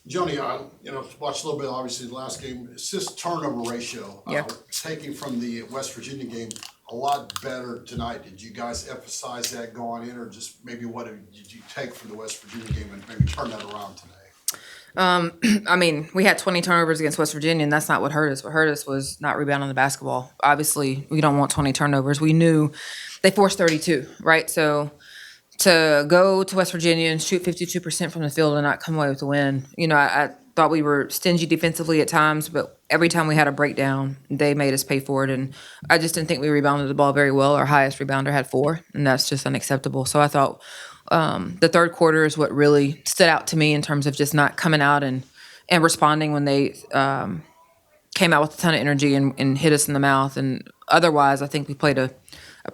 Joni, watched a little bit, obviously, the last game, assist turnover ratio. Yeah. Taking from the West Virginia game, a lot better tonight. Did you guys emphasize that going in, or just maybe what did you take from the West Virginia game and maybe turn that around today? I mean, we had 20 turnovers against West Virginia, and that's not what hurt us. What hurt us was not rebounding the basketball. Obviously, we don't want 20 turnovers. We knew they forced 32, right? So to go to West Virginia and shoot 52% from the field and not come away with a win, I thought we were stingy defensively at times, but every time we had a breakdown, they made us pay for it. And I just didn't think we rebounded the ball very well. Our highest rebounder had 4, and that's just unacceptable. So I thought the third quarter is what really stood out to me in terms of just not coming out and responding when they came out with a ton of energy and hit us in the mouth. And otherwise, I think we played a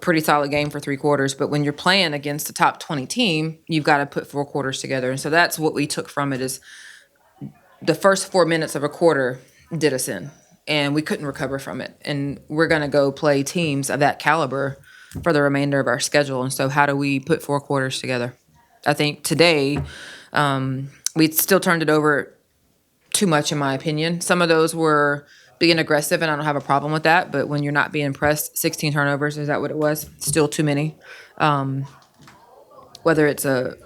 pretty solid game for 3 quarters. But when you're playing against a top 20 team, you've got to put 4 quarters together. And so that's what we took from it is the first 4 minutes of a quarter did us in, and we couldn't recover from it. And we're going to go play teams of that caliber for the remainder of our schedule. And so how do we put 4 quarters together? I think today we still turned it over too much, in my opinion. Some of those were being aggressive, and I don't have a problem with that. But when you're not being pressed, 16 turnovers, is that what it was? Still too many. Whether it's a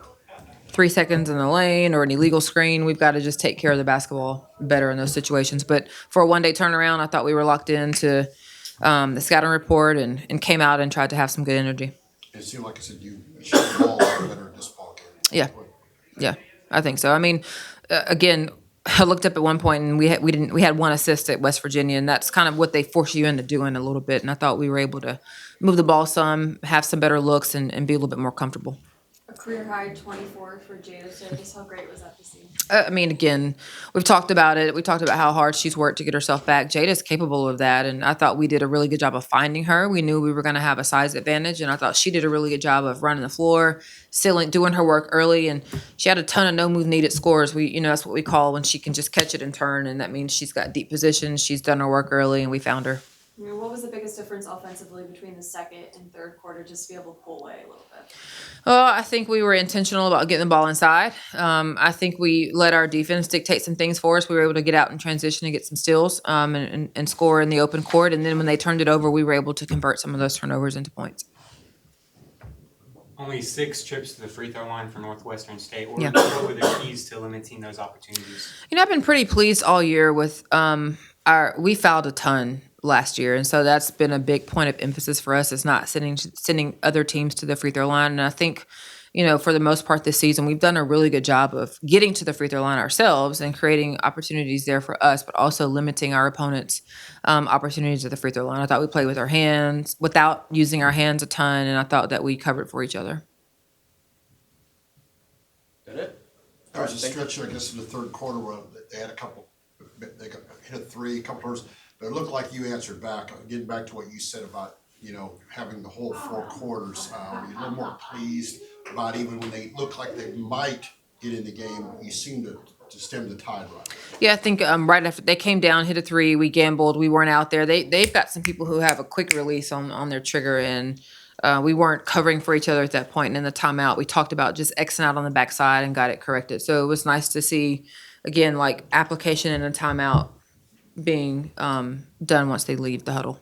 3 seconds in the lane or an illegal screen, we've got to just take care of the basketball better in those situations. But for a one-day turnaround, I thought we were locked into the scouting report and came out and tried to have some good energy. It seemed like I said you shot the ball a lot better in this ball game. Yeah, I think so. I mean, again, I looked up at one point and we had 1 assist at West Virginia, and that's kind of what they force you into doing a little bit. And I thought we were able to move the ball some, have some better looks, and be a little bit more comfortable. A career high 24 for Jada. So just how great was that to see? I mean, again, we've talked about it. We talked about how hard she's worked to get herself back. Jada's capable of that, and I thought we did a really good job of finding her. We knew we were going to have a size advantage, and I thought she did a really good job of running the floor, doing her work early, and she had a ton of no-move needed scores. That's what we call when she can just catch it and turn, and that means she's got deep positions. She's done her work early, and we found her. I mean, what was the biggest difference offensively between the second and third quarter, just to be able to pull away a little bit? I think we were intentional about getting the ball inside. I think we let our defense dictate some things for us. We were able to get out in transition and get some steals and score in the open court. And then when they turned it over, we were able to convert some of those turnovers into points. Only 6 trips to the free throw line for Northwestern State. What were the keys to limiting those opportunities? I've been pretty pleased all year with we fouled a ton last year, and so that's been a big point of emphasis for us, is not sending other teams to the free throw line. And I think, for the most part this season, we've done a really good job of getting to the free throw line ourselves and creating opportunities there for us, but also limiting our opponents' opportunities at the free throw line. I thought we played with our hands without using our hands a ton, and I thought that we covered for each other. That it? There was a stretch, I guess, in the third quarter where they had they hit a 3, a couple turns. But it looked like you answered back, getting back to what you said about, having the whole 4 quarters. Were you a little more pleased about even when they looked like they might get in the game, you seemed to stem the tide right? Yeah, I think right after they came down, hit a 3, we gambled. We weren't out there. They've got some people who have a quick release on their trigger, and we weren't covering for each other at that point. And in the timeout, we talked about just Xing out on the backside and got it corrected. So it was nice to see, again, like application in a timeout being done once they leave the huddle.